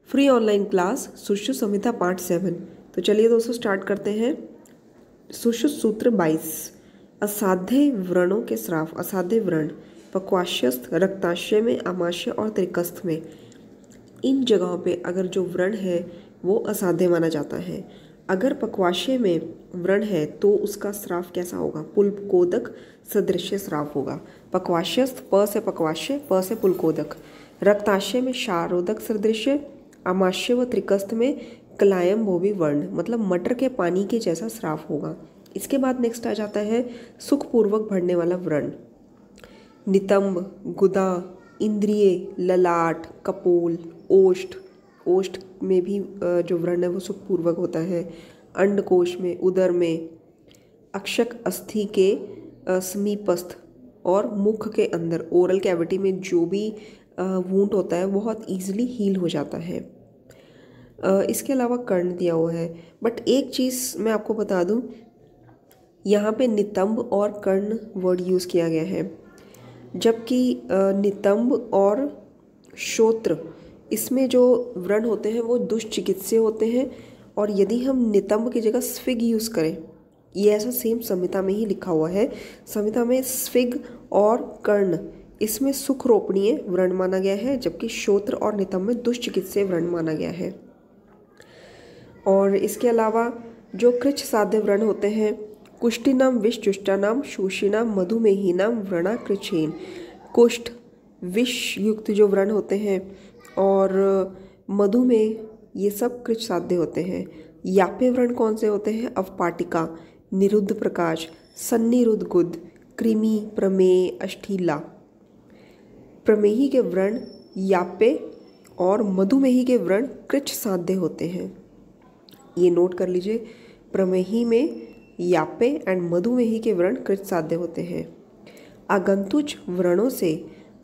Free online class Sushruta संहिता part 7। तो चलिए दोस्तों स्टार्ट करते हैं। सुश्रुत सूत्र 22। असाध्य व्रणों के श्राप। असाध्य व्रण पक्वाश्यस्थ, रक्ताशय में, आमाशय और त्रिकस्थ में, इन जगहों पे अगर जो व्रण है वो असाध्य माना जाता है। अगर पक्वाशय में व्रण है तो उसका श्राप कैसा होगा? पुलकोदक सदृश श्राप होगा। पक्वाशयस्थ प से पक्वाशय, प से पुलकोदक। रक्ताशय में शारोदक सदृश, आमाशय व त्रिकस्थ में कलायम भोवी वर्ण, मतलब मटर के पानी के जैसा श्राप होगा। इसके बाद नेक्स्ट आ जाता है सुखपूर्वक बढ़ने वाला व्रण। नितंब, गुदा, इंद्रिय, ललाट, कपोल, ओष्ठ। ओष्ठ में भी जो व्रण है वो सुखपूर्वक होता है। अंडकोश में, उदर में, अक्षक अस्थि के समीपस्थ और मुख के अंदर, ओरल कैविटी में जो भी वूंड होता है बहुत ईजिली हील हो जाता है। इसके अलावा कर्ण दिया हुआ है, बट एक चीज़ मैं आपको बता दूं, यहाँ पे नितंब और कर्ण वर्ड यूज़ किया गया है, जबकि नितंब और श्रोत्र इसमें जो व्रण होते हैं वो दुष्चिकित्सीय होते हैं। और यदि हम नितंब की जगह स्फिग यूज़ करें, ये ऐसा सेम संहिता में ही लिखा हुआ है। संहिता में स्फिग और कर्ण इसमें सुख रोपणीय व्रण माना गया है, जबकि श्रोत्र और नितंब में दुष्चिकित्सीय व्रण माना गया है। और इसके अलावा जो कृच्छ साध्य व्रण होते हैं, कुष्टिनाम, विष जुष्टानाम, शोषिनाम, मधुमेहीनाम व्रणा कृच्छेन। कुष्ठ विष युक्त जो व्रण होते हैं और मधुमेह, ये सब कृच्छ साध्य होते हैं। यापे व्रण कौन से होते हैं? अवपाटिका, निरुद्ध प्रकाश, सन्निरुद्ध गुद, कृमि, प्रमेय, अष्ठीला। प्रमेही के व्रण यापे और मधुमेही के व्रण कृच्छ साध्य होते हैं। ये नोट कर लीजिए, प्रमेही में यापे एंड मधुमेही के व्रण कृच्छ साध्य होते हैं। आगंतुज व्रणों से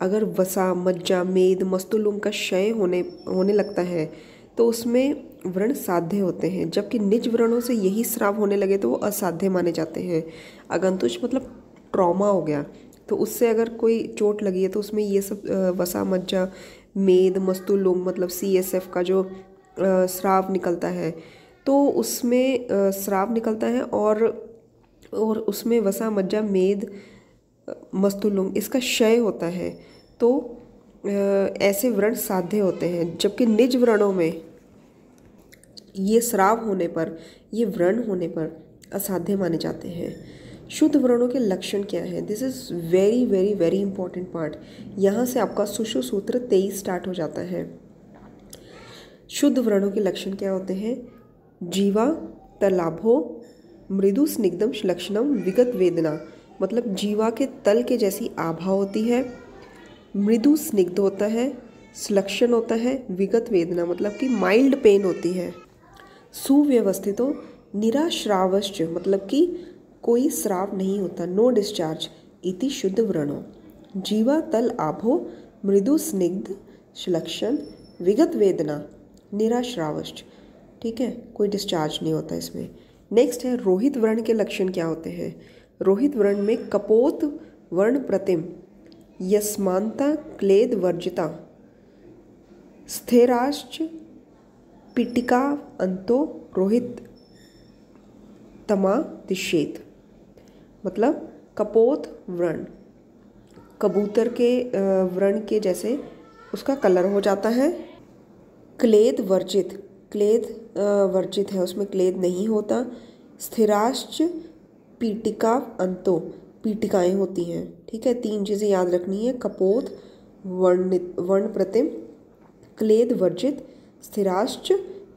अगर वसा, मज्जा, मेद, मस्तुलुंग का क्षय होने लगता है तो उसमें व्रण साध्य होते हैं, जबकि निज व्रणों से यही श्राप होने लगे तो वो असाध्य माने जाते हैं। आगंतुज मतलब ट्रॉमा हो गया, तो उससे अगर कोई चोट लगी है तो उसमें ये सब वसा, मज्जा, मेद, मस्तुलुंग मतलब CSF का जो श्राप निकलता है तो उसमें श्राप निकलता है और उसमें वसा, मज्जा, मेद, मस्तुलुंग इसका क्षय होता है, तो ऐसे व्रण साध्य होते हैं। जबकि निज व्रणों में ये श्राप होने पर, ये व्रण होने पर असाध्य माने जाते हैं। शुद्ध व्रणों के लक्षण क्या हैं? This is very very very important part. यहाँ से आपका सुश्रुत सूत्र 23 स्टार्ट हो जाता है। शुद्ध व्रणों के लक्षण क्या होते हैं? जीवा तलाभो मृदु स्निग्धम लक्षणम विगत वेदना, मतलब जीवा के तल के जैसी आभा होती है, मृदु स्निग्ध होता है, श्लक्षण होता है, विगत वेदना मतलब कि माइल्ड पेन होती है। सुव्यवस्थितो निराश्रावश्च मतलब कि कोई श्राव नहीं होता, नो डिस्चार्ज, इति शुद्ध व्रणों। जीवा तल आभो मृदु स्निग्ध श्लक्षण विगत वेदना निराश्रावश्च, ठीक है, कोई डिस्चार्ज नहीं होता इसमें। नेक्स्ट है रोहित वर्ण के लक्षण क्या होते हैं? रोहित वर्ण में कपोत वर्ण प्रतिम, यस्मांता क्लेद वर्जिता, स्थिराश्च पिटिका अंतो रोहित तमा दिशेत, मतलब कपोत वर्ण कबूतर के वर्ण के जैसे उसका कलर हो जाता है। क्लेद वर्जित, क्लेद वर्जित है, उसमें क्लेद नहीं होता। स्थिराश्च पीटिका अंतो, पीटिकाएँ होती हैं, ठीक है। 3 चीज़ें याद रखनी है, कपोत वर्ण प्रतिम, क्लेद वर्जित, स्थिराश्च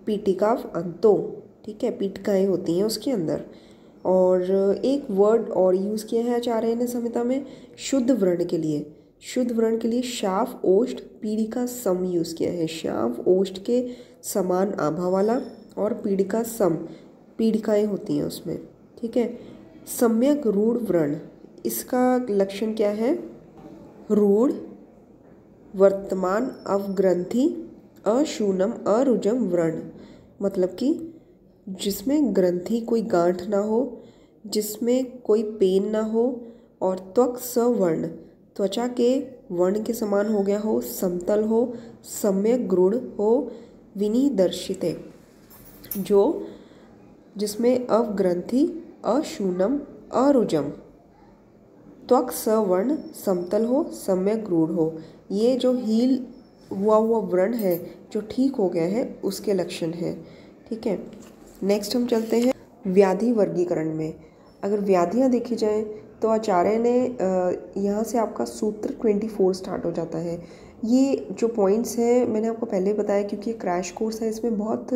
पीटिका अंतो, ठीक है, पीटिकाएँ होती हैं उसके अंदर। और एक वर्ड और यूज़ किया है आचार्य ने संहिता में शुद्ध व्रण के लिए। शुद्ध व्रण के लिए शाफ, ओष्ठ, पीड़िका सम यूज़ किया है। शाफ ओष्ठ के समान आभा वाला और पीड़िका सम, पीड़िकाएँ होती हैं उसमें, ठीक है। सम्यक रूढ़ व्रण, इसका लक्षण क्या है? रूढ़ वर्तमान अवग्रंथि अशूनम अरुजम व्रण, मतलब कि जिसमें ग्रंथि कोई गांठ ना हो, जिसमें कोई पेन ना हो, और त्वक सवर्ण, त्वचा के वर्ण के समान हो गया हो, समतल हो, सम्यक गुण हो, विनिदर्शिते, जो जिसमें अवग्रंथि, अशूनम, अरुजम, त्वक सवर्ण समतल हो, सम्यक रूढ़ हो। ये जो हील हुआ व्रण है जो ठीक हो गया है उसके लक्षण है। ठीक है, नेक्स्ट हम चलते हैं व्याधि वर्गीकरण में। अगर व्याधियाँ देखी जाएं तो आचार्य ने यहाँ से आपका सूत्र 24 स्टार्ट हो जाता है। ये जो पॉइंट्स हैं मैंने आपको पहले बताया, क्योंकि ये क्रैश कोर्स है, इसमें बहुत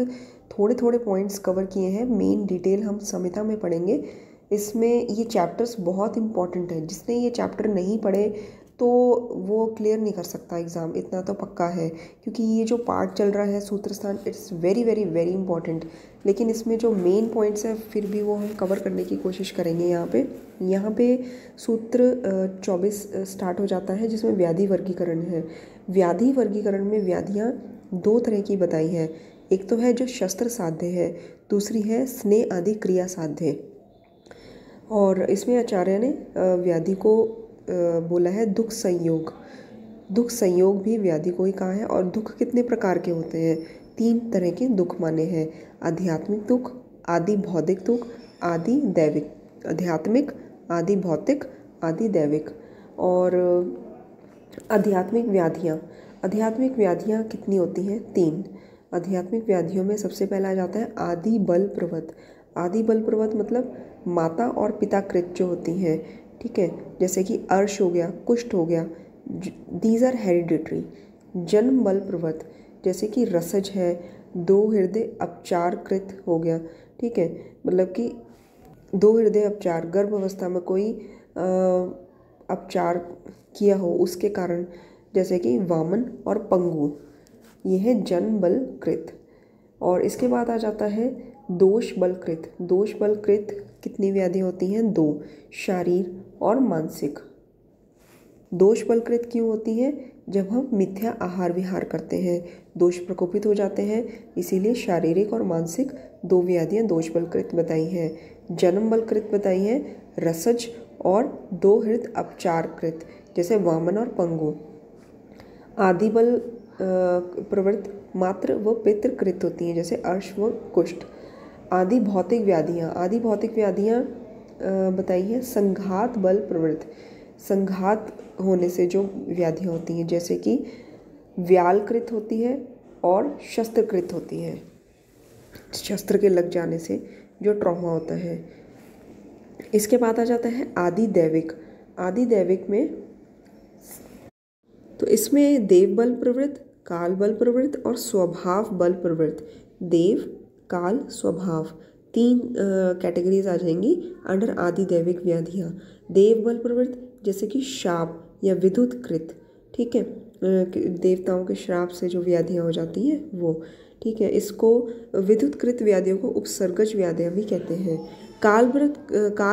थोड़े थोड़े पॉइंट्स कवर किए हैं, मेन डिटेल हम संहिता में पढ़ेंगे। इसमें ये चैप्टर्स बहुत इंपॉर्टेंट है, जिसने ये चैप्टर नहीं पढ़े तो वो क्लियर नहीं कर सकता एग्ज़ाम, इतना तो पक्का है, क्योंकि ये जो पार्ट चल रहा है सूत्रस्थान, it's very very very important. लेकिन इसमें जो मेन पॉइंट्स हैं फिर भी वो हम कवर करने की कोशिश करेंगे। यहाँ पे सूत्र 24 स्टार्ट हो जाता है, जिसमें व्याधि वर्गीकरण है। व्याधि वर्गीकरण में व्याधियाँ दो तरह की बताई है, एक तो है जो शस्त्र साध्य है, दूसरी है स्नेह आदि क्रिया साध्य। और इसमें आचार्य ने व्याधि को बोला है दुख संयोग। दुख संयोग भी व्याधि को ही कहा है। और दुख कितने प्रकार के होते हैं? 3 तरह के दुख माने हैं, आध्यात्मिक दुख, आदि भौतिक दुख, आदि दैविक। आध्यात्मिक, आदि भौतिक, आदि दैविक। और आध्यात्मिक व्याधियाँ कितनी होती हैं? 3। आध्यात्मिक व्याधियों में सबसे पहला आ जाता है आदि बल प्रवत। आदि बल प्रवत मतलब माता और पिता कृत जो होती हैं, ठीक है, जैसे कि अर्श हो गया, कुष्ठ हो गया, दीज आर हेरिडिटरी। जन्म बल प्रवत जैसे कि रसज है, 2 हृदय अपचार कृत हो गया, ठीक है, मतलब कि 2 हृदय अपचार, गर्भ अवस्था में कोई अपचार किया हो उसके कारण, जैसे कि वामन और पंगु, ये है जन्म बल कृत। और इसके बाद आ जाता है दोष बलकृत। दोष बलकृत कितनी व्याधि होती हैं? 2, शारीर और मानसिक। दोष बलकृत क्यों होती हैं? जब हम मिथ्या आहार विहार करते हैं, दोष प्रकोपित हो जाते हैं, इसीलिए शारीरिक और मानसिक 2 व्याधियाँ दोष बलकृत बताई हैं। जन्म बलकृत बताई हैं रसज और 2 हृदय अपचारकृत, जैसे वामन और पंगु। आदि बल प्रवृत्त मात्र व पितृकृत होती हैं, जैसे अर्श व कुष्ठ। आदि भौतिक व्याधियाँ बताई हैं संघात बल प्रवृत्त। संघात होने से जो व्याधियाँ होती हैं, जैसे कि व्यालकृत होती है और शस्त्रकृत होती है। शस्त्र के लग जाने से जो ट्रॉमा होता है। इसके बाद आ जाता है आदि दैविक। आदि दैविक में तो इसमें देव बल प्रवृत्त, काल बल प्रवृत्त और स्वभाव बल प्रवृत्त। देव, काल, स्वभाव 3 कैटेगरीज आ जाएंगी अंडर आदि दैविक व्याधियाँ। देव बल प्रवृत्त जैसे कि शाप या विद्युत कृत, ठीक है, देवताओं के श्राप से जो व्याधियाँ हो जाती हैं वो, ठीक है, इसको विद्युत कृत व्याधियों को उपसर्गज व्याधियाँ भी कहते हैं। काल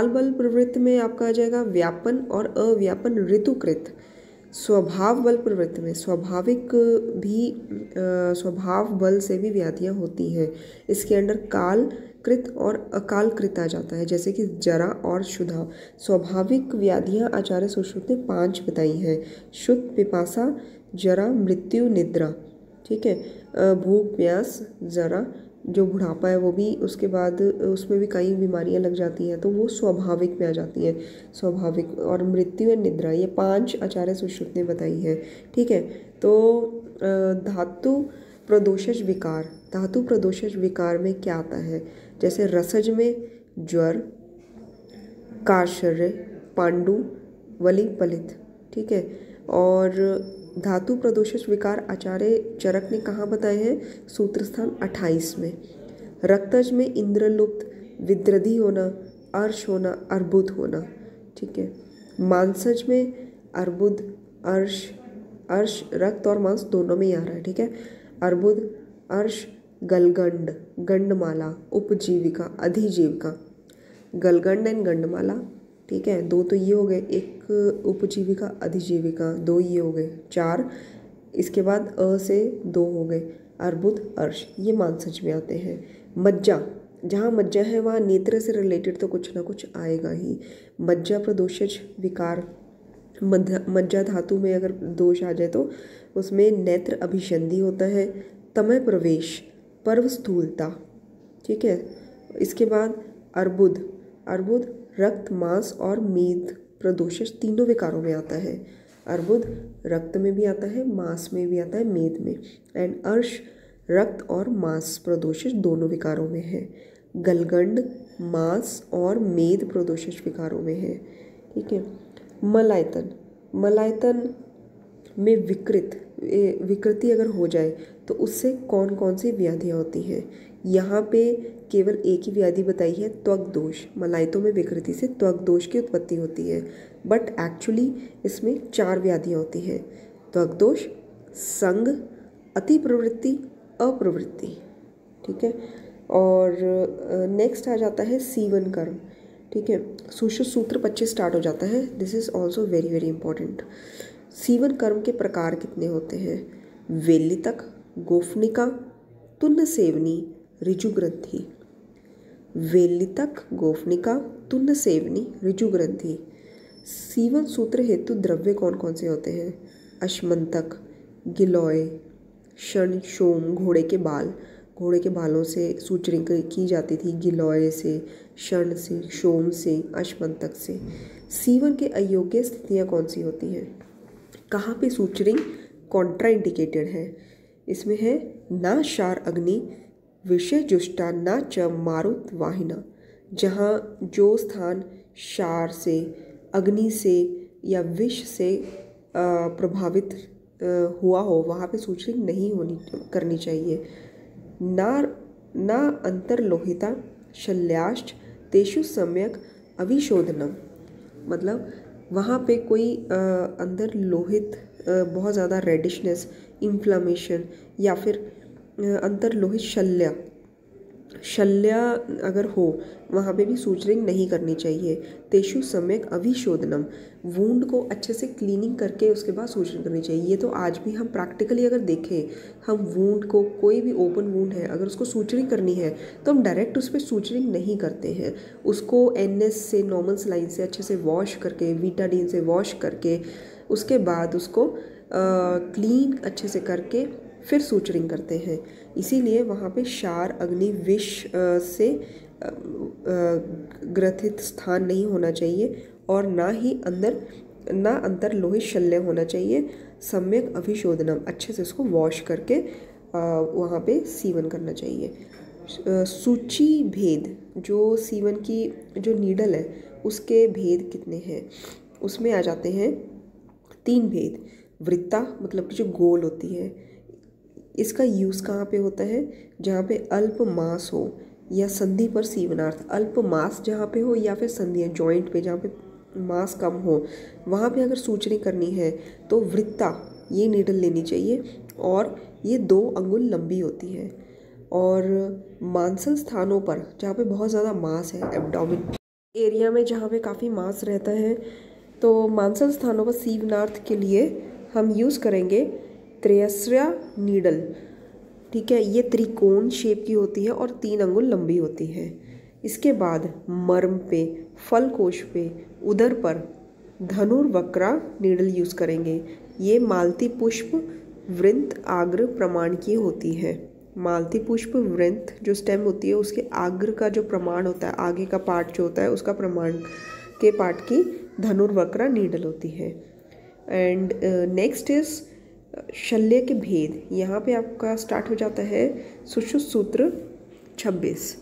बल प्रवृत्त में आपका आ जाएगा व्यापन और अव्यापन ऋतुकृत। स्वभाव बल प्रवृत्ति में स्वभाव बल से भी व्याधियाँ होती हैं। इसके अंदर काल कृत और अकाल कृत आ जाता है, जैसे कि जरा और क्षुधा। स्वाभाविक व्याधियाँ आचार्य सुश्रुत ने 5 बताई हैं। शुद्ध, पिपासा, जरा, मृत्यु, निद्रा, ठीक है, भूख, प्यास, जरा, जो बुढ़ापा है वो भी, उसके बाद उसमें भी कई बीमारियां लग जाती हैं तो वो स्वाभाविक में आ जाती हैं। स्वाभाविक और मृत्यु और निद्रा, ये 5 आचार्य सुश्रुत ने बताई है, ठीक है। तो धातु प्रदोषज विकार, धातु प्रदोषज विकार में क्या आता है? जैसे रसज में ज्वर, कार्शर्य, पांडु, वली, पलित, ठीक है। और धातु प्रदोषज विकार आचार्य चरक ने कहाँ बताए हैं? सूत्रस्थान 28 में। रक्तज में इंद्रलुप्त, विद्रधि होना, अर्श होना, अर्बुद होना, ठीक है। मांसज में अर्बुद, अर्श रक्त और मांस दोनों में ही आ रहा है, ठीक है। अर्बुद, अर्श, गलगंड, गंडमाला, उपजीविका, अधिजीविका। गलगंड एंड गंडमाला, ठीक है, 2 तो ये हो गए, एक उपजीविका, अधिजीविका, 2 ये हो गए, 4। इसके बाद अ से 2 हो गए, अर्बुद, अर्श, ये मांसज में आते हैं। मज्जा, जहाँ मज्जा है वहाँ नेत्र से रिलेटेड तो कुछ ना कुछ आएगा ही। मज्जा प्रदोषज विकार, मज्जा धातु में अगर दोष आ जाए तो उसमें नेत्र अभिसंधि होता है, तमय प्रवेश, पर्व स्थूलता, ठीक है। इसके बाद अर्बुद, अर्बुद रक्त, मांस और मेद प्रदोषश तीनों विकारों में आता है। अर्बुद रक्त में भी आता है, मांस में भी आता है, मेद में। एंड अर्श रक्त और मांस प्रदोषश दोनों विकारों में है। गलगंड मांस और मेद प्रदोषश विकारों में है, ठीक है। मलायतन, मलायतन में विकृति अगर हो जाए तो उससे कौन कौन सी व्याधियाँ होती हैं। यहाँ पे केवल एक ही व्याधि बताई है, त्वक दोष। मलाइतों में विकृति से त्वक दोष की उत्पत्ति होती है, बट एक्चुअली इसमें 4 व्याधियाँ होती हैं। त्वक दोष, संग, अति प्रवृत्ति, अप्रवृत्ति, ठीक है। और नेक्स्ट आ जाता है सीवन कर्म, ठीक है। सुश्रुत सूत्र 25 स्टार्ट हो जाता है। This is also very very important. सीवन कर्म के प्रकार कितने होते हैं? वेलितक, गोफनिका, तुन्न सेवनी, ऋजुग्रंथि। वेलितक, गोफनिका, तुन्न सेवनी, ऋजुग्रंथि। सीवन सूत्र हेतु द्रव्य कौन कौन से होते हैं? अश्मंतक, गिलोय, शण, शोम, घोड़े के बाल, घोड़े के बालों से सूचरिंग की जाती थी, गिलोय से, शण से, शोम से, अश्मंतक से। सीवन के अयोग्य स्थितियाँ कौन सी होती हैं? कहाँ पे सूचरिंग कॉन्ट्राइंडिकेटेड है? इसमें है ना शार अग्नि, विषय जुष्टा, ना च मारुत वाहिना। जहाँ जो स्थान शार से, अग्नि से या विष से प्रभावित हुआ हो वहाँ पे सूचरिंग नहीं करनी चाहिए। ना अंतर्लोहिता शल्याश्च तेषु सम्यक अभिशोधनम, मतलब वहाँ पे कोई अंदर लोहित बहुत ज़्यादा रेडिशनेस, इन्फ्लामेशन या फिर अंतर्लोहित शल्य अगर हो वहाँ पे भी सूचरिंग नहीं करनी चाहिए। तेषु सम्यक अभिशोधनम, वूंड को अच्छे से क्लीनिंग करके उसके बाद सूचरिंग करनी चाहिए। ये तो आज भी हम प्रैक्टिकली अगर देखें, हम वूंड को, कोई भी ओपन वूंड है अगर उसको सूचरिंग करनी है तो हम डायरेक्ट उस पर सूचरिंग नहीं करते हैं। उसको NS से, नॉर्मल सलाइन से अच्छे से वॉश करके, बीटाडीन से वॉश करके उसके बाद उसको क्लीन अच्छे से करके फिर सूचरिंग करते हैं। इसीलिए वहाँ पे शार, अग्नि, विष से ग्रथित स्थान नहीं होना चाहिए और ना ही ना अंतर्लोहित शल्य होना चाहिए। सम्यक अभिशोधनम, अच्छे से उसको वॉश करके वहाँ पे सीवन करना चाहिए। सूची भेद, जो सीवन की जो नीडल है उसके भेद कितने हैं? उसमें आ जाते हैं 3 भेद। वृत्ता मतलब कि जो गोल होती है, इसका यूज़ कहाँ पे होता है? जहाँ पे अल्प मांस हो या संधि पर सीवनार्थ। अल्प मांस जहाँ पे हो या फिर संधि जॉइंट पे जहाँ पे मांस कम हो वहाँ पे अगर सूचरिंग करनी है तो वृत्ता ये नीडल लेनी चाहिए और ये 2 अंगुल लंबी होती है। और मांसल स्थानों पर जहाँ पे बहुत ज़्यादा मांस है, एब्डोमेन एरिया में जहाँ पे काफ़ी मांस रहता है, तो मांसल स्थानों पर सीवनार्थ के लिए हम यूज़ करेंगे त्रयस्या नीडल, ठीक है। ये त्रिकोण शेप की होती है और 3 अंगुल लंबी होती है। इसके बाद मर्म पे, फलकोश पे, उदर पर धनुर्वक्रा नीडल यूज़ करेंगे। ये मालती पुष्प, वृंत, आग्र प्रमाण की होती है। मालती पुष्प, वृंत जो स्टेम होती है उसके आग्र का जो प्रमाण होता है, आगे का पार्ट जो होता है उसका प्रमाण के पार्ट की धनुर्वक्रा नीडल होती है। एंड नेक्स्ट इज शल्य के भेद। यहाँ पे आपका स्टार्ट हो जाता है सुश्रुत सूत्र 26।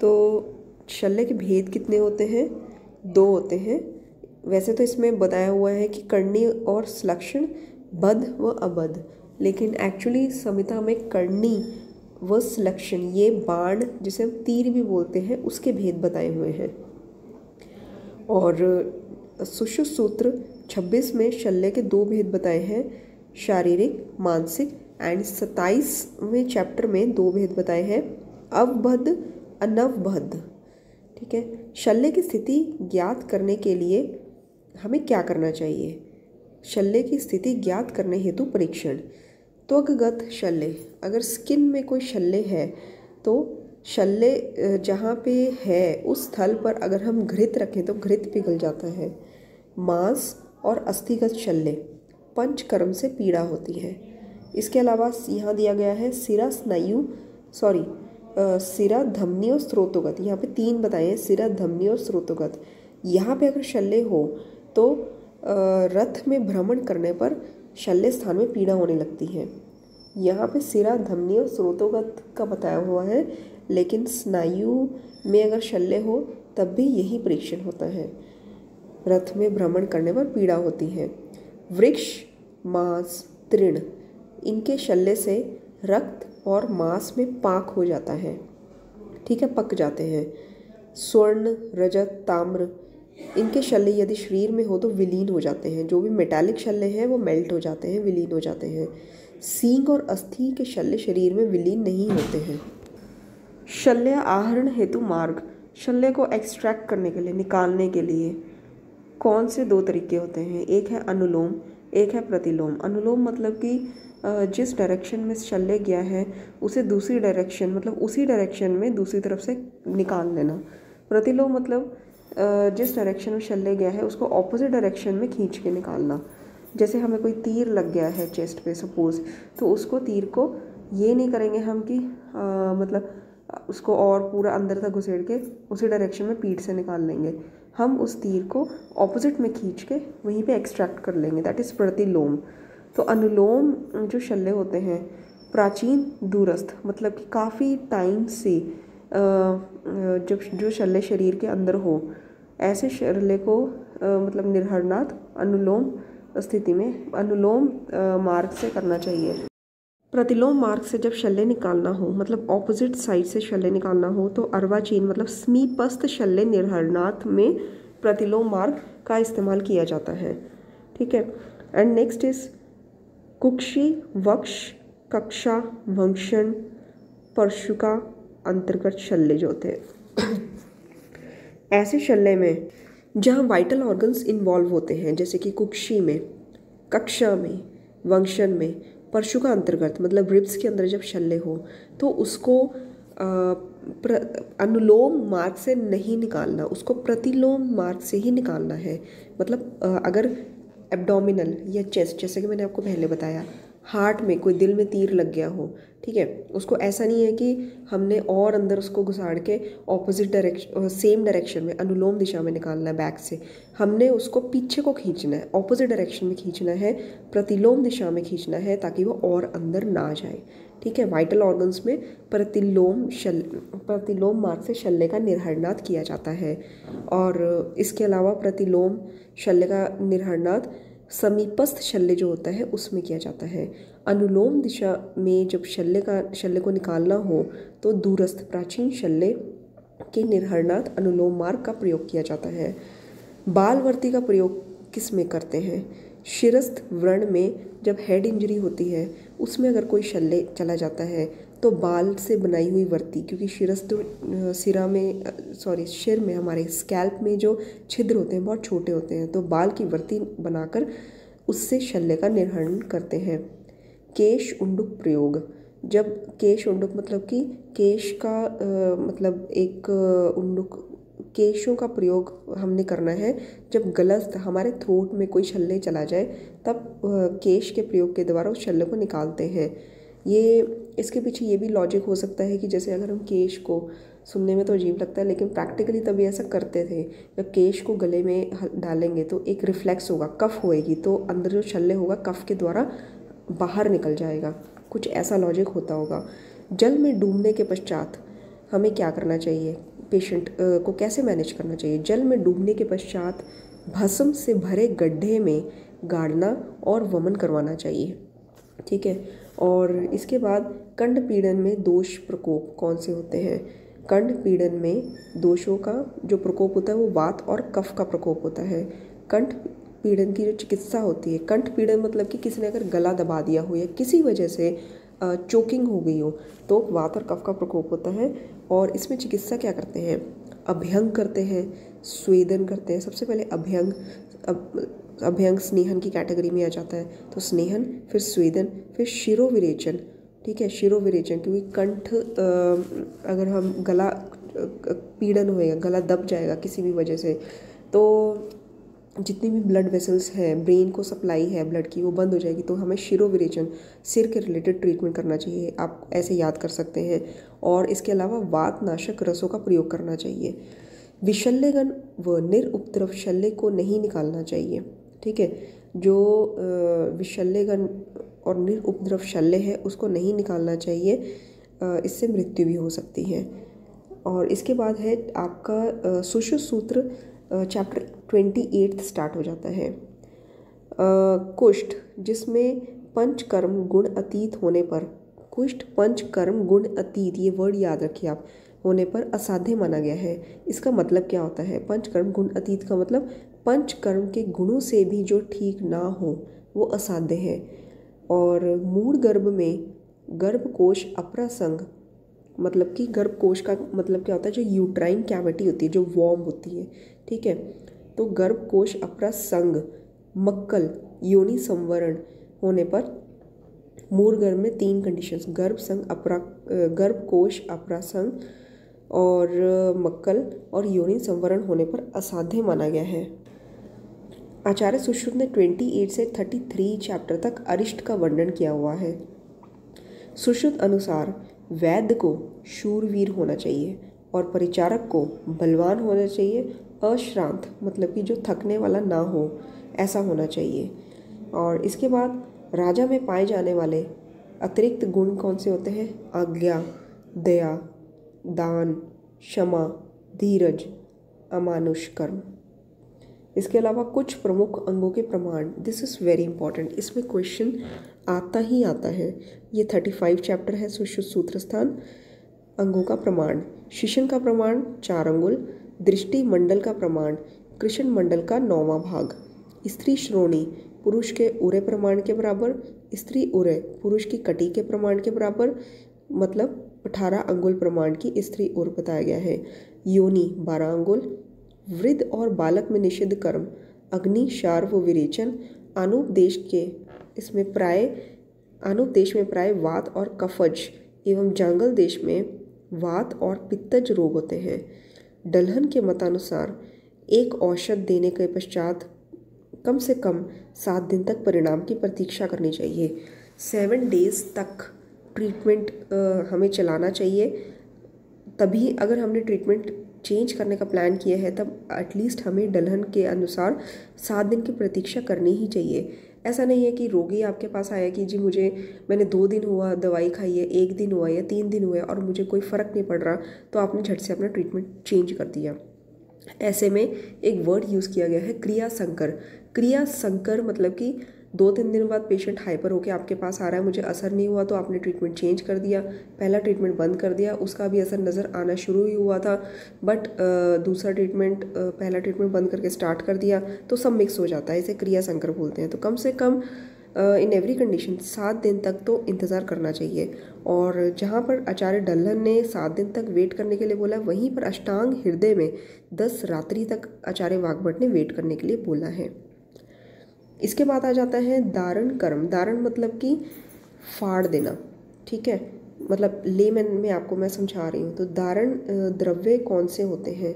तो शल्य के भेद कितने होते हैं? 2 होते हैं। वैसे तो इसमें बताया हुआ है कि कर्णी और श्लक्षण, बद्ध व अबद्ध, लेकिन एक्चुअली संहिता में कर्णी व श्लक्षण, ये बाण जिसे हम तीर भी बोलते हैं, उसके भेद बताए हुए हैं। और सुश्रुत सूत्र 26 में शल्य के 2 भेद बताए हैं, शारीरिक, मानसिक। एंड 27वें चैप्टर में 2 भेद बताए हैं, अवबद्ध, अनवबद्ध, ठीक है। शल्य की स्थिति ज्ञात करने के लिए हमें क्या करना चाहिए? शल्य की स्थिति ज्ञात करने हेतु परीक्षण। त्वगगत शल्य, अगर स्किन में कोई शल्य है तो शल्य जहाँ पे है उस स्थल पर अगर हम घृत रखें तो घृत पिघल जाता है। मांस और अस्थिगत शल्य, पंचकर्म से पीड़ा होती है। इसके अलावा यहाँ दिया गया है सिरा स्नायु सिरा धमनी और स्रोतोगत। यहाँ पे 3 बताए हैं, सिरा धमनी और स्रोतोगत। यहाँ पे अगर शल्य हो तो रथ में भ्रमण करने पर शल्य स्थान में पीड़ा होने लगती है। यहाँ पे सिरा धमनी और स्रोतोगत का बताया हुआ है, लेकिन स्नायु में अगर शल्य हो तब भी यही परीक्षण होता है, रथ में भ्रमण करने पर पीड़ा होती है। वृक्ष, मांस, तृण, इनके शल्य से रक्त और मांस में पाक हो जाता है, ठीक है, पक जाते हैं। स्वर्ण, रजत, ताम्र, इनके शल्य यदि शरीर में हो तो विलीन हो जाते हैं। जो भी मेटालिक शल्य हैं वो मेल्ट हो जाते हैं, विलीन हो जाते हैं। सींग और अस्थि के शल्य शरीर में विलीन नहीं होते हैं। शल्य आहरण हेतु मार्ग, शल्य को एक्सट्रैक्ट करने के लिए, निकालने के लिए कौन से 2 तरीके होते हैं? एक है अनुलोम, एक है प्रतिलोम। अनुलोम मतलब कि जिस डायरेक्शन में शल्य गया है उसे दूसरी डायरेक्शन, मतलब उसी डायरेक्शन में दूसरी तरफ से निकाल लेना। प्रतिलोम मतलब जिस डायरेक्शन में शल्य गया है उसको ऑपोजिट डायरेक्शन में खींच के निकालना। जैसे हमें कोई तीर लग गया है चेस्ट पे सपोज, तो उसको तीर को ये नहीं करेंगे हम कि मतलब उसको और पूरा अंदर तक घुसेड़ के उसी डायरेक्शन में पीठ से निकाल लेंगे। हम उस तीर को ऑपोजिट में खींच के वहीं पे एक्सट्रैक्ट कर लेंगे, दैट इज़ प्रतिलोम। तो अनुलोम जो शल्य होते हैं प्राचीन दूरस्थ, मतलब कि काफ़ी टाइम से जब जो शल्य शरीर के अंदर हो, ऐसे शल्य को मतलब निर्हरनाथ अनुलोम स्थिति में अनुलोम मार्ग से करना चाहिए। प्रतिलोम मार्ग से जब शल्य निकालना हो, मतलब ऑपोजिट साइड से शल्य निकालना हो, तो अर्वाचीन मतलब समीपस्थ शल्य निर्हरनाथ में प्रतिलोम मार्ग का इस्तेमाल किया जाता है, ठीक है। एंड नेक्स्ट इज कुक्षी, वक्ष, कक्षा, वंक्षण, परशुका अंतर्गत शल्य जो होते हैं। ऐसे शल्य में जहाँ वाइटल ऑर्गन्स इन्वॉल्व होते हैं, जैसे कि कुक्षी में, कक्षा में, वंक्षण में, परशुका अंतर्गत मतलब रिब्स के अंदर जब शल्य हो तो उसको अनुलोम मार्ग से नहीं निकालना, उसको प्रतिलोम मार्ग से ही निकालना है। मतलब अगर एब्डोमिनल या चेस्ट, जैसे कि मैंने आपको पहले बताया, हार्ट में कोई दिल में तीर लग गया हो, ठीक है, उसको ऐसा नहीं है कि हमने और अंदर उसको घुसाड़ के ऑपोजिट डायरेक्शन, सेम डायरेक्शन में अनुलोम दिशा में निकालना है बैक से। हमने उसको पीछे को खींचना है, ऑपोजिट डायरेक्शन में खींचना है, प्रतिलोम दिशा में खींचना है ताकि वो और अंदर ना जाए, ठीक है। वाइटल ऑर्गन्स में प्रतिलोम मार्ग से शल्य का निर्हरनाथ किया जाता है। और इसके अलावा प्रतिलोम शल्य का निर्हरनाथ समीपस्थ शल्य जो होता है उसमें किया जाता है। अनुलोम दिशा में जब शल्य को निकालना हो तो दूरस्थ प्राचीन शल्य के निर्हरनाथ अनुलोम मार्ग का प्रयोग किया जाता है। बालवर्ती का प्रयोग किस में करते हैं? शिरस्थ व्रण में जब हेड इंजरी होती है उसमें अगर कोई शल्य चला जाता है तो बाल से बनाई हुई वर्ती, क्योंकि शिरस्थ सिर में हमारे स्कैल्प में जो छिद्र होते हैं बहुत छोटे होते हैं, तो बाल की वर्ती बनाकर उससे शल्य का निर्हरण करते हैं। केश उंडुक प्रयोग, जब केश उंडुक मतलब कि केश का मतलब एक उंडुक, केशों का प्रयोग हमने करना है जब गलत हमारे थ्रोट में कोई शल्य चला जाए, तब केश के प्रयोग के द्वारा उस शल्य को निकालते हैं। ये इसके पीछे ये भी लॉजिक हो सकता है कि जैसे अगर हम केश को, सुनने में तो अजीब लगता है लेकिन प्रैक्टिकली तभी ऐसा करते थे, जब केश को गले में डालेंगे तो एक रिफ्लेक्स होगा, कफ होएगी, तो अंदर जो शल्य होगा कफ के द्वारा बाहर निकल जाएगा, कुछ ऐसा लॉजिक होता होगा। जल में डूबने के पश्चात हमें क्या करना चाहिए, पेशेंट को कैसे मैनेज करना चाहिए? जल में डूबने के पश्चात भस्म से भरे गड्ढे में गाड़ना और वमन करवाना चाहिए, ठीक है। और इसके बाद कंठ पीड़न में दोष प्रकोप कौन से होते हैं? कंठ पीड़न में दोषों का जो प्रकोप होता है वो वात और कफ का प्रकोप होता है। कंठ पीड़न की जो चिकित्सा होती है, कंठ पीड़न मतलब कि किसी ने अगर गला दबा दिया हो या किसी वजह से चोकिंग हो गई हो तो वात और कफ का प्रकोप होता है। और इसमें चिकित्सा क्या करते हैं? अभ्यंग करते हैं, स्वेदन करते हैं। सबसे पहले अभ्यंग स्नेहन की कैटेगरी में आ जाता है, तो स्नेहन, फिर स्वेदन, फिर शिरोविरेचन, ठीक है, शिरोविरेचन, क्योंकि कंठ अगर हम गला पीड़न होएगा, गला दब जाएगा किसी भी वजह से, तो जितनी भी ब्लड वेसल्स हैं, ब्रेन को सप्लाई है ब्लड की, वो बंद हो जाएगी। तो हमें शिरोविरेचन, सिर के रिलेटेड ट्रीटमेंट करना चाहिए, आप ऐसे याद कर सकते हैं। और इसके अलावा वातनाशक रसों का प्रयोग करना चाहिए। विशल्यगण व निरुपद्रव शल्य को नहीं निकालना चाहिए, ठीक है। जो विशल्यगण और निरुपद्रव शल्य है उसको नहीं निकालना चाहिए, इससे मृत्यु भी हो सकती है। और इसके बाद है आपका सुश्रुत सूत्र, चैप्टर 28 स्टार्ट हो जाता है। कुष्ठ, जिसमें पंचकर्म गुण अतीत होने पर, कुष्ठ पंचकर्म गुण अतीत, ये वर्ड याद रखिए आप, होने पर असाध्य माना गया है। इसका मतलब क्या होता है? पंचकर्म गुण अतीत का मतलब पंचकर्म के गुणों से भी जो ठीक ना हो वो असाध्य है। और मूढ़ गर्भ में गर्भकोश अप्रसंग, मतलब कि गर्भकोश का मतलब क्या होता है? जो यूट्राइन कैविटी होती है, जो वॉर्म होती है, ठीक है। तो गर्भकोश अप्रसंग, मक्कल, योनि संवरण होने पर मूढ़ गर्भ में 3 कंडीशंस, गर्भकोश अप्रसंग और मक्कल और योनि संवरण होने पर असाध्य माना गया है। आचार्य सुश्रुत ने 28 से 33 चैप्टर तक अरिष्ट का वर्णन किया हुआ है। सुश्रुत अनुसार वैद्य को शूरवीर होना चाहिए और परिचारक को बलवान होना चाहिए। अश्रांत मतलब कि जो थकने वाला ना हो, ऐसा होना चाहिए। और इसके बाद राजा में पाए जाने वाले अतिरिक्त गुण कौन से होते हैं? आज्ञा, दया, दान, क्षमा, धीरज, अमानुष कर्म। इसके अलावा कुछ प्रमुख अंगों के प्रमाण, दिस इज़ वेरी इंपॉर्टेंट, इसमें क्वेश्चन आता ही आता है। ये 35 चैप्टर है सुश्रुत सूत्र स्थान। अंगों का प्रमाण, शिशन का प्रमाण 4 अंगुल, दृष्टि मंडल का प्रमाण कृष्ण मंडल का 9वां भाग, स्त्री श्रोणी पुरुष के उरे प्रमाण के बराबर, स्त्री उरे पुरुष की कटी के प्रमाण के बराबर, मतलब 18 अंगुल प्रमाण की स्त्री उर बताया गया है। योनि 12 अंगुल, वृद्ध और बालक में निषिद्ध कर्म अग्नि, शार्व, विरेचन, अनुपदेश के इसमें प्राय अनुपदेश में प्राय वात और कफज एवं जांगल देश में वात और पित्तज रोग होते हैं। डलहन के मतानुसार एक औषध देने के पश्चात कम से कम 7 दिन तक परिणाम की प्रतीक्षा करनी चाहिए। 7 डेज तक ट्रीटमेंट हमें चलाना चाहिए। तभी अगर हमने ट्रीटमेंट चेंज करने का प्लान किया है तब एटलीस्ट हमें डलहन के अनुसार 7 दिन की प्रतीक्षा करनी ही चाहिए। ऐसा नहीं है कि रोगी आपके पास आया कि जी मैंने 2 दिन हुआ दवाई खाई है, 1 दिन हुआ या 3 दिन हुए और मुझे कोई फ़र्क नहीं पड़ रहा, तो आपने झट से अपना ट्रीटमेंट चेंज कर दिया। ऐसे में एक वर्ड यूज़ किया गया है क्रिया संकर। क्रिया संकर मतलब कि 2-3 दिन बाद पेशेंट हाइपर होकर आपके पास आ रहा है, मुझे असर नहीं हुआ तो आपने ट्रीटमेंट चेंज कर दिया, पहला ट्रीटमेंट बंद कर दिया, उसका भी असर नज़र आना शुरू ही हुआ था, बट दूसरा ट्रीटमेंट पहला ट्रीटमेंट बंद करके स्टार्ट कर दिया, तो सब मिक्स हो जाता है, इसे क्रिया संकर बोलते हैं। तो कम से कम इन एवरी कंडीशन 7 दिन तक तो इंतज़ार करना चाहिए। और जहाँ पर आचार्य डल्हन ने 7 दिन तक वेट करने के लिए बोला, वहीं पर अष्टांग हृदय में 10 रात्रि तक आचार्य वाग्भट ने वेट करने के लिए बोला है। इसके बाद आ जाता है दारण कर्म। दारण मतलब कि फाड़ देना, ठीक है, मतलब लेमन में आपको मैं समझा रही हूँ। तो दारण द्रव्य कौन से होते हैं?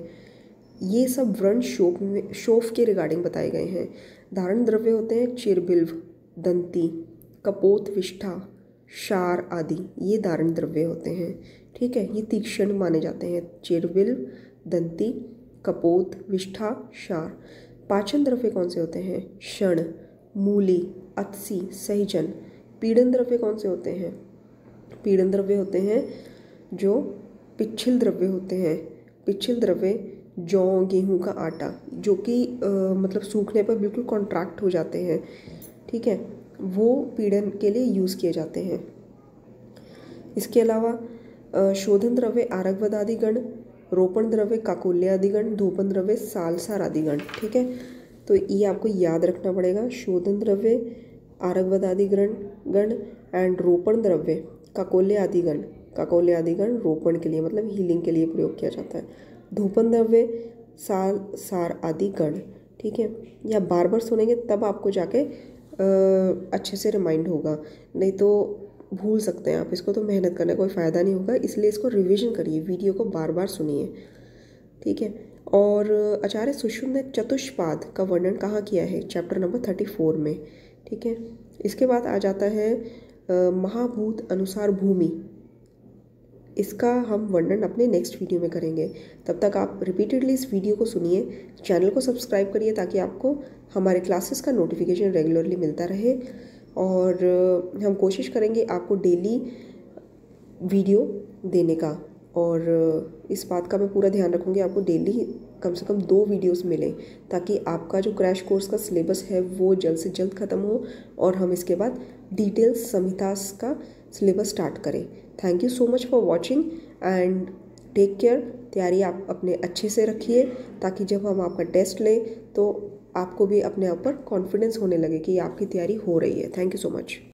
ये सब व्रण शोफ के रिगार्डिंग बताए गए हैं। धारण द्रव्य होते हैं चिरबिल्व, दंती, कपोत, विष्ठा, क्षार आदि, ये धारण द्रव्य होते हैं, ठीक है। ये तीक्ष्ण माने जाते हैं, चिरबिल्व, दंती, कपोत, विष्ठा, क्षार। पाचन द्रव्य कौन से होते हैं? क्षण, मूली, अतसी, सहजन। पीड़न द्रव्य कौन से होते हैं? पीड़न द्रव्य होते हैं जो पिच्छिल द्रव्य होते हैं। पिच्छिल द्रव्य जौ, गेहूं का आटा, जो कि मतलब सूखने पर बिल्कुल कॉन्ट्रैक्ट हो जाते हैं, ठीक है, वो पीड़न के लिए यूज़ किए जाते हैं। इसके अलावा शोधन द्रव्य आरगवद आदि गण, रोपण द्रव्य काकोल्य आदि गण, धूपन द्रव्य सालसार आदि गण, ठीक है। तो ये आपको याद रखना पड़ेगा, शोधन द्रव्य आरगवद आदि गण एंड रोपण द्रव्य काकोल्य आदि गण। काकोल्य आदि गण रोपण के लिए मतलब हीलिंग के लिए प्रयोग किया जाता है। धूपन द्रव्य सालसार आदि गण, ठीक है। या बार बार सुनेंगे तब आपको जाके अच्छे से रिमाइंड होगा, नहीं तो भूल सकते हैं आप इसको, तो मेहनत करने का कोई फ़ायदा नहीं होगा। इसलिए इसको रिवीजन करिए, वीडियो को बार बार सुनिए, ठीक है। और आचार्य सुश्रुत ने चतुष्पाद का वर्णन कहाँ किया है? चैप्टर नंबर 34 में। ठीक है, इसके बाद आ जाता है महाभूत अनुसार भूमि। इसका हम वर्णन अपने नेक्स्ट वीडियो में करेंगे। तब तक आप रिपीटेडली इस वीडियो को सुनिए, चैनल को सब्सक्राइब करिए ताकि आपको हमारे क्लासेस का नोटिफिकेशन रेगुलरली मिलता रहे। और हम कोशिश करेंगे आपको डेली वीडियो देने का, और इस बात का मैं पूरा ध्यान रखूँगी आपको डेली कम से कम 2 वीडियोस मिलें, ताकि आपका जो क्रैश कोर्स का सिलेबस है वो जल्द से जल्द ख़त्म हो और हम इसके बाद डिटेल्स संहितास का सिलेबस स्टार्ट करें। Thank you so much for watching and take care. तैयारी आप अपने अच्छे से रखिए ताकि जब हम आपका टेस्ट लें तो आपको भी अपने आप पर कॉन्फिडेंस होने लगे कि आपकी तैयारी हो रही है। Thank you so much.